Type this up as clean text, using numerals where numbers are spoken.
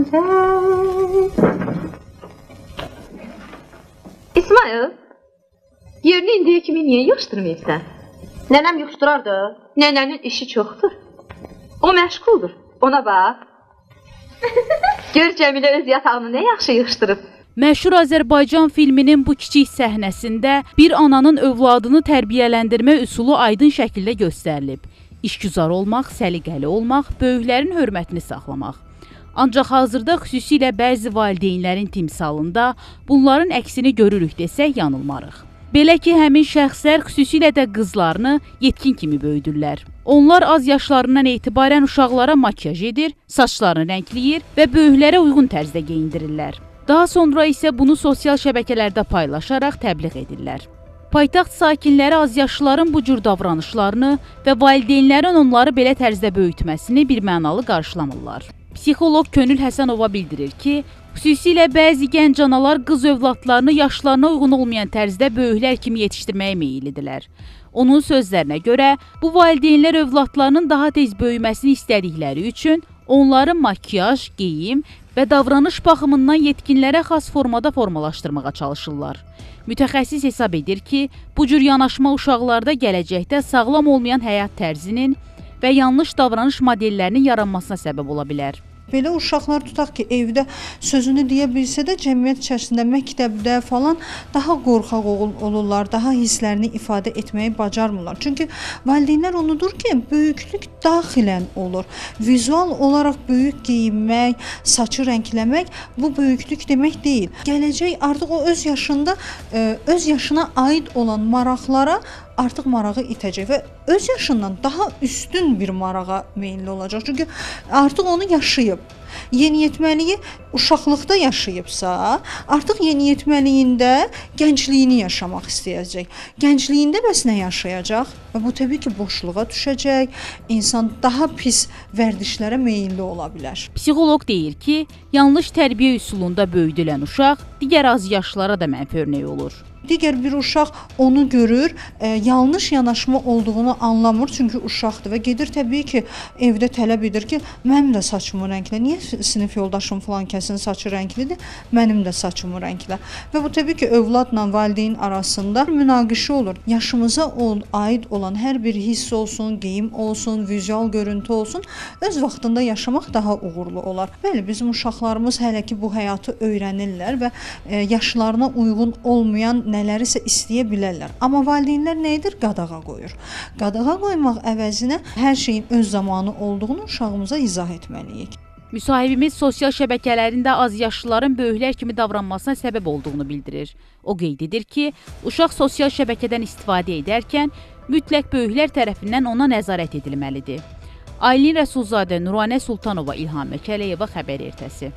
İsmail, yerini indiyə kimi niyə yığışdırmayırsan? Nənəm yığışdırardı. Nənənin işi çoxdur. O məşğuldur, ona bax. Gör Cəmilə öz yatağını nə yaxşı yığışdırıb. Məşhur Azərbaycan filminin bu kiçik səhnəsində bir ananın övladını tərbiyələndirmə üsulu aydın şəkildə göstərilib. İşgüzar olmaq, səliqəli olmaq, böyüklərin hörmətini saxlamaq. Ancaq hazırda xüsusilə bəzi valideynlərin timsalında bunların əksini görürük desək yanılmarıq. Belə ki, həmin şəxslər xüsusilə də qızlarını yetkin kimi böyüdürlər. Onlar az yaşlarından etibarən uşaqlara makyaj edir, saçlarını rəngləyir və böyüklərə uyğun tərzdə geyindirirlər. Daha sonra isə bunu sosial şəbəkələrdə paylaşaraq təbliğ edirlər. Paytaxt sakinləri azyaşlıların bu cür davranışlarını və valideynlərin onları belə tərzdə böyütməsini birmənalı qarşılamırlar. Psixoloq Könül Həsənova bildirir ki, xüsusilə bəzi gənc analar qız övladlarını yaşlarına uyğun olmayan tərzdə böyüklər kimi yetişdirməyə meyillidirlər. Onun sözlərinə görə, bu valideynlər övladlarının daha tez böyüməsini istədikləri üçün onları makyaj, geyim və davranış baxımından yetkinlərə xas formada formalaşdırmağa çalışırlar. Mütəxəssis hesab edir ki, bu cür yanaşma uşaqlarda gələcəkdə sağlam olmayan həyat tərzinin və yanlış davranış modellərinin yaranmasına səbəb ola bilər. Belə uşaqlar tutaq ki, evdə sözünü deyə bilsə də cəmiyyət içərisində, məktəbdə falan daha qorxaq olurlar, daha hisslərini ifadə etməyi bacarmırlar. Çünki valideynlər unudur ki, böyüklük daxilən olur. Vizual olaraq böyük geyinmək, saçı rəngləmək bu böyüklük demək deyil. Gələcək artıq o öz yaşında, öz yaşına aid olan maraqlara artıq marağı itəcək və öz yaşından daha üstün bir marağa meyilli olacaq. Çünki artıq onu yaşayıb. Yeniyetməliyi uşaqlıqda yaşayıbsa, artıq yeniyetməliyində gəncliyini yaşamaq istəyəcək. Gəncliyində bəs nə yaşayacaq? Və bu təbii ki, boşluğa düşəcək, insan daha pis vərdişlərə meyilli ola bilər. Psixoloq deyir ki, yanlış tərbiyə üsulunda böyüdülən uşaq digər azyaşlılara da mənfi örnək olur. Digər bir uşaq onu görür, yanlış yanaşma olduğunu anlamır, çünki uşaqdır və gedir təbii ki, evdə tələb edir ki, mənim də saçımı rənglə. Niyə sinif yoldaşım falan kəsin saçı rənglidir, mənim də saçımı rənglə. Və bu təbii ki, övladla valideyn arasında münaqişə olur. Yaşımıza aid olan hər bir hiss olsun, geyim olsun, vizual görüntü olsun, öz vaxtında yaşamaq daha uğurlu olar. Bəli, bizim uşaqlarımız hələ ki, bu həyatı öyrənirlər və yaşlarına uyğun olmayan nələrisə istəyə bilərlər. Amma valideynlər nə edir? Qadağa qoyur. Qadağa qoymaq əvəzinə hər şeyin öz zamanı olduğunu uşağımıza izah etməliyik. Müsahibimiz sosial şəbəkələrində azyaşlıların böyüklər kimi davranmasına səbəb olduğunu bildirir. O qeyd edir ki, uşaq sosial şəbəkədən istifadə edərkən mütləq böyüklər tərəfindən ona nəzarət edilməlidir. Aylin Rəsulzadə, Nuranə Sultanova, İlham Məkəliyeva, Xəbər Ertəsi.